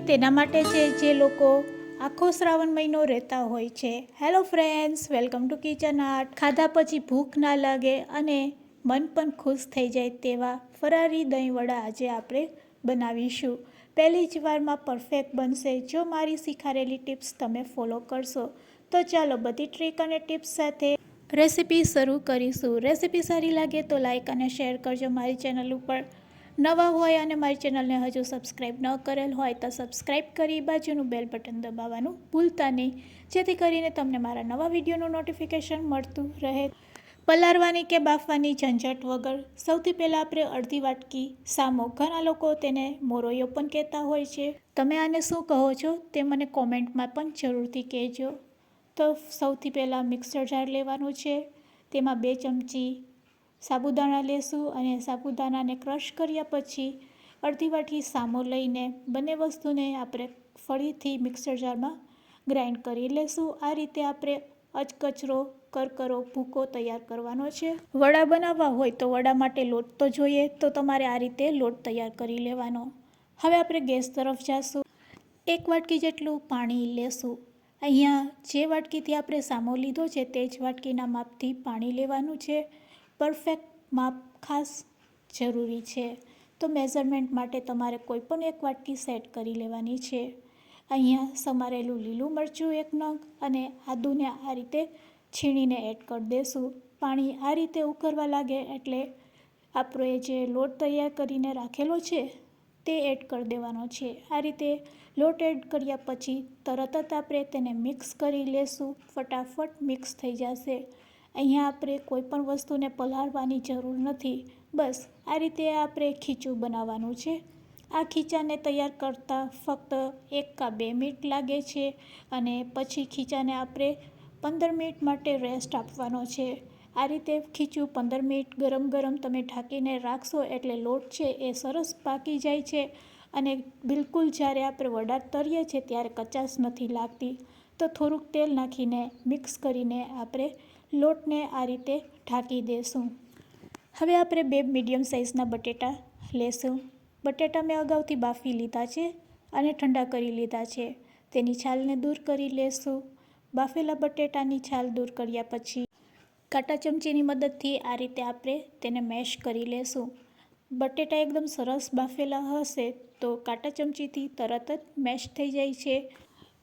તેના માટે છે જે લોકો આખો શ્રાવણ મહિનો રહેતા હોય છે. Hello friends, welcome to kitchen art. ખાધા પછી ભૂખ ના લાગે અને મન પણ ખુશ થઈ જાય તેવા ફરારી દહીં વડા આજે આપણે બનાવીશું. પહેલી જ વારમાં પરફેક્ટ બનશે જો મારી શીખાડેલી ટિપ્સ તમે ફોલો કરશો. તો ચાલો બધી ટ્રીક અને ટિપ્સ સાથે રેસીપી શરૂ કરીશું. રેસીપી સારી લાગે તો લાઈક અને શેર કરજો. મારી ચેનલ ઉપર નવા હોય અને મારી ચેનલને હજુ સબસ્ક્રાઈબ ન કરેલ હોય તો સબસ્ક્રાઈબ કરી બાજુનું બેલ બટન દબાવવાનું ભૂલતા નહીં, જેથી કરીને તમને મારા નવા વિડીયોનું નોટિફિકેશન મળતું રહે. પલાળવાની કે બાફવાની ઝંઝટ વગર સૌથી પહેલાં આપણે અડધી વાટકી સામો, ઘણા લોકો તેને મોરોયો પણ કહેતા હોય છે. તમે આને શું કહો છો તે મને કોમેન્ટમાં પણ જરૂરથી કહેજો. તો સૌથી પહેલાં મિક્સર જાર લેવાનું છે. તેમાં 2 ચમચી સાબુદાણા લેશું અને સાબુદાણાને ક્રશ કર્યા પછી અડધી વાટકી સામો લઈને બંને વસ્તુને આપણે ફરીથી મિક્સર જારમાં ગ્રાઇન્ડ કરી લેશું. આ રીતે આપણે અધકચરો કરકરો ભૂકો તૈયાર કરવાનો છે. વડા બનાવવા હોય તો વડા માટે લોટ તો જોઈએ, તો તમારે આ રીતે લોટ તૈયાર કરી લેવાનો. હવે આપણે ગેસ તરફ જાશું. 1 વાટકી જેટલું પાણી લેશું. અહીંયા જે વાટકીથી આપણે સામો લીધો છે તે જ વાટકીના માપથી પાણી લેવાનું છે. પરફેક્ટ માપ ખાસ જરૂરી છે, તો મેઝરમેન્ટ માટે તમારે કોઈ પણ 1 વાટકી સેટ કરી લેવાની છે. અહીંયા સમારેલું લીલું મરચું 1 નંગ અને આદુને આ રીતે છીણીને એડ કરી દેશું. પાણી આ રીતે ઉકળવા લાગે એટલે આપણે જે લોટ તૈયાર કરીને રાખેલો છે તે એડ કરી દેવાનો છે. આ રીતે લોટ એડ કર્યા પછી તરત જ આપણે તેને મિક્સ કરી લેશું. ફટાફટ મિક્સ થઈ જશે. અહીંયા આપણે કોઈ પણ વસ્તુને પલાળવાની જરૂર નથી. બસ આ રીતે આપણે ખીચું બનાવવાનું છે. આ ખીચાને તૈયાર કરતાં ફક્ત 1 કે 2 મિનિટ લાગે છે અને પછી ખીચાને આપણે 15 મિનિટ માટે રેસ્ટ આપવાનો છે. આ રીતે ખીચું 15 મિનિટ ગરમ ગરમ તમે ઢાંકીને રાખશો એટલે લોટ છે એ સરસ પાકી જાય છે અને બિલકુલ જ્યારે આપણે વડા તળીએ છીએ ત્યારે કચાશ નથી લાગતી. તો થોડુંક તેલ નાખીને મિક્સ કરીને આપણે લોટને આ રીતે ઢાંકી દેશું. હવે આપણે 2 મીડિયમ સાઇઝના બટેટા લેશું. બટેટા મેં અગાઉથી બાફી લીધા છે અને ઠંડા કરી લીધા છે. તેની છાલને દૂર કરી લેશું. બાફેલા બટેટાની છાલ દૂર કર્યા પછી કાંટા ચમચીની મદદથી આ રીતે આપણે તેને મેશ કરી લેશું. બટેટા એકદમ સરસ બાફેલા હશે તો કાંટા ચમચીથી તરત જ મેશ થઈ જાય છે.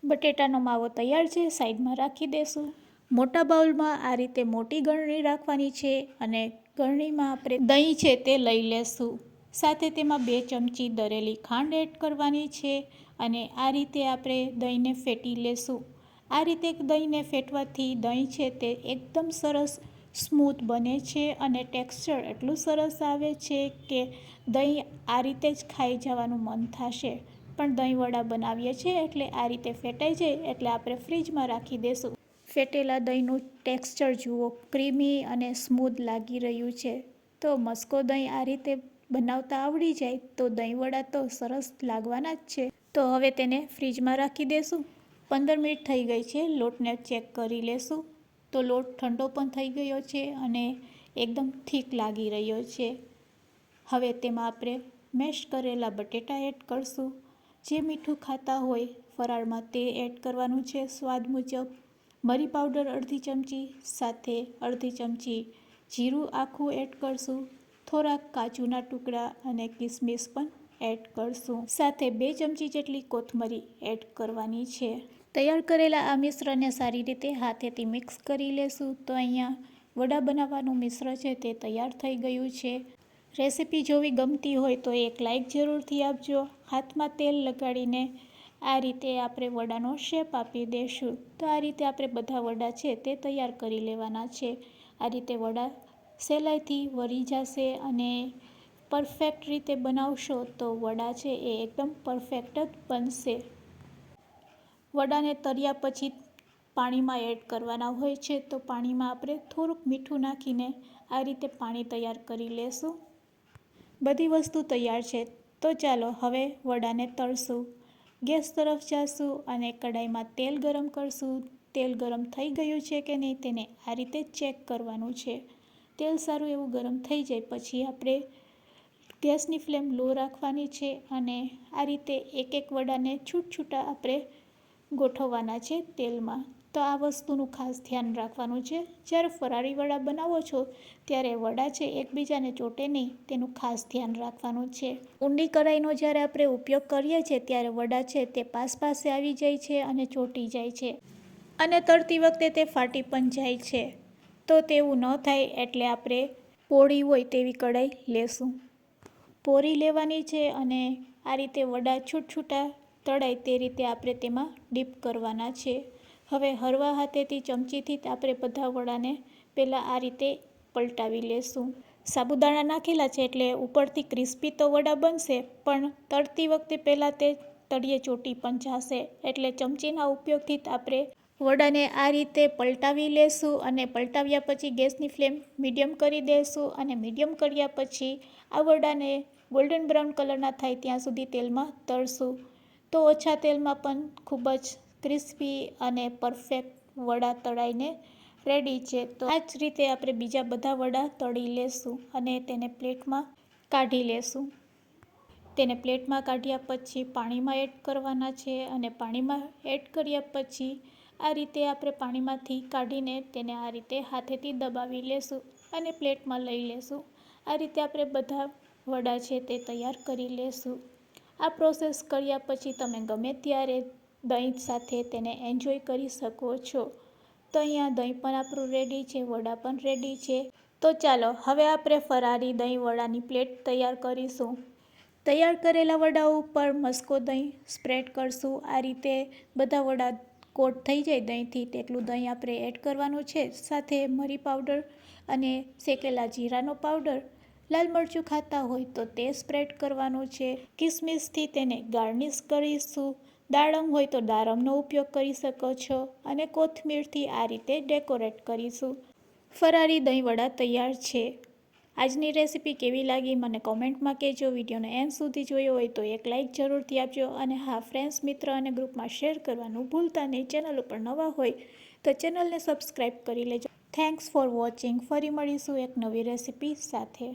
બટેટાનો માવો તૈયાર છે, સાઈડમાં રાખી દેશું. મોટા બાઉલમાં આ રીતે મોટી ગળણી રાખવાની છે અને ગળણીમાં આપણે દહીં છે તે લઈ લેશું. સાથે તેમાં 2 ચમચી દળેલી ખાંડ એડ કરવાની છે અને આ રીતે આપણે દહીંને ફેટી લેશું. આ રીતે દહીંને ફેટવાથી દહીં છે તે એકદમ સરસ સ્મૂથ બને છે અને ટેક્સચર એટલું સરસ આવે છે કે દહીં આ રીતે જ ખાઈ જવાનું મન થશે. પણ દહીં વડા બનાવીએ છીએ એટલે આ રીતે ફેટાઈ જાય એટલે આપણે ફ્રીજમાં રાખી દેશું. ફેટેલા દહીંનું ટેક્સચર જુઓ, ક્રીમી અને સ્મૂથ લાગી રહ્યું છે. તો મસ્કો દહીં આ રીતે બનાવતા આવડી જાય તો દહીં વડા તો સરસ લાગવાના જ છે. તો હવે તેને ફ્રીજમાં રાખી દેશું. 15 મિનિટ થઈ ગઈ છે. લોટને ચેક કરી લેશું. તો લોટ ઠંડો પણ થઈ ગયો છે અને એકદમ થીક લાગી રહ્યો છે. હવે તેમાં આપણે મેશ કરેલા બટેટા એડ કરશું. જે મીઠું ખાતા હોય ફરાળમાં તે એડ કરવાનું છે સ્વાદ મુજબ. મરી પાવડર અડધી ચમચી, સાથે અડધી ચમચી જીરું આખું એડ કરશું. થોડાક કાજુના ટુકડા અને કિસમિસ પણ એડ કરશું. સાથે 2 ચમચી જેટલી કોથમરી એડ કરવાની છે. તૈયાર કરેલા આ મિશ્રણને સારી રીતે હાથેથી મિક્સ કરી લેશું. તો અહીંયા વડા બનાવવાનું મિશ્ર છે તે તૈયાર થઈ ગયું છે. રેસીપી જોવી ગમતી હોય તો એક લાઈક જરૂરથી આપજો. હાથમાં તેલ લગાડીને આ રીતે આપણે વડાનો શેપ આપી દઈશું. તો આ રીતે આપણે બધા વડા છે તે તૈયાર કરી લેવાના છે. આ રીતે વડા સહેલાઈથી વળી જશે અને પરફેક્ટ રીતે બનાવશો તો વડા છે એ એકદમ પરફેક્ટ જ બનશે. વડાને તળ્યા પછી પાણીમાં એડ કરવાના હોય છે તો પાણીમાં આપણે થોડુંક મીઠું નાખીને આ રીતે પાણી તૈયાર કરી લેશું. બધી વસ્તુ તૈયાર છે તો ચાલો હવે વડાને તળશું. ગેસ તરફ જાશું અને કઢાઈમાં તેલ ગરમ કરશું. તેલ ગરમ થઈ ગયું છે કે નહીં તેને આ રીતે ચેક કરવાનું છે. તેલ સારું એવું ગરમ થઈ જાય પછી આપણે ગેસની ફ્લેમ લો રાખવાની છે અને આ રીતે એક એક વડાને છૂટા આપણે ગોઠવવાના છે તેલમાં. તો આ વસ્તુનું ખાસ ધ્યાન રાખવાનું છે. જ્યારે ફરાળી વડા બનાવો છો ત્યારે વડા છે એકબીજાને ચોટે નહીં, તેનું ખાસ ધ્યાન રાખવાનું છે. ઊંડી કઢાઈનો જ્યારે આપણે ઉપયોગ કરીએ છીએ ત્યારે વડા છે તે પાસે આવી જાય છે અને ચોટી જાય છે અને તળતી વખતે તે ફાટી પણ જાય છે. તો તેવું ન થાય એટલે આપણે પોળી હોય તેવી કઢાઈ લેશું. પોરી લેવાની છે અને આ રીતે વડા છૂટા તળાય તે રીતે આપણે તેમાં ડીપ કરવાના છે. હવે હળવા હાથેથી ચમચીથી આપણે બધા વડાને પહેલાં આ રીતે પલટાવી લેશું. સાબુદાણા નાખેલા છે એટલે ઉપરથી ક્રિસ્પી તો વડા બનશે, પણ તળતી વખતે પહેલાં તે તળિયે ચોટી પણ જશે. એટલે ચમચીના ઉપયોગથી આપણે વડાને આ રીતે પલટાવી લેશું અને પલટાવ્યા પછી ગેસની ફ્લેમ મીડિયમ કરી દઈશું અને મીડિયમ કર્યા પછી આ વડાને ગોલ્ડન બ્રાઉન કલરના થાય ત્યાં સુધી તેલમાં તળશું. તો ઓછા તેલમાં પણ ખૂબ જ ક્રિસ્પી અને પરફેક્ટ વડા તળાઈને રેડી છે. તો આ જ રીતે આપણે બીજા બધા વડા તળી લેશું અને તેને પ્લેટમાં કાઢી લેશું. તેને પ્લેટમાં કાઢ્યા પછી પાણીમાં એડ કરવાના છે અને પાણીમાં એડ કર્યા પછી આ રીતે આપણે પાણીમાંથી કાઢીને તેને આ રીતે હાથેથી દબાવી લેશું અને પ્લેટમાં લઈ લેશું. આ રીતે આપણે બધા વડા છે તે તૈયાર કરી લેશું. આ પ્રોસેસ કર્યા પછી તમે ગમે ત્યારે દહીં સાથે તેને એન્જોય કરી શકો છો. તો અહીંયા દહીં પણ આપણું રેડી છે, વડા પણ રેડી છે. તો ચાલો હવે આપણે ફરારી દહીં વડાની પ્લેટ તૈયાર કરીશું. તૈયાર કરેલા વડાઓ ઉપર મસ્કો દહીં સ્પ્રેડ કરશું. આ રીતે બધા વડા કોટ થઈ જાય દહીંથી તેટલું દહીં આપણે એડ કરવાનું છે. સાથે મરી પાવડર અને શેકેલા જીરાનો પાવડર, લાલ મરચું ખાતા હોય તો તે સ્પ્રેડ કરવાનું છે. કિસમિસથી તેને ગાર્નિશ કરીશું. દાડમ હોય તો દાડમનો ઉપયોગ કરી શકો છો અને કોથમીરથી આ રીતે ડેકોરેટ કરીશું. ફરારી દહીં વડા તૈયાર છે. આજની રેસીપી કેવી લાગી મને કોમેન્ટમાં કહેજો. વિડીયોને એન્ડ સુધી જોયો હોય તો એક લાઇક જરૂરથી આપજો અને હા, ફ્રેન્ડ્સ, મિત્ર અને ગ્રુપમાં શેર કરવાનું ભૂલતા નહીં. ચેનલ ઉપર નવા હોય તો ચેનલને સબસ્ક્રાઈબ કરી લેજો. Thanks for watching. ફરી મળીશું એક નવી રેસીપી સાથે.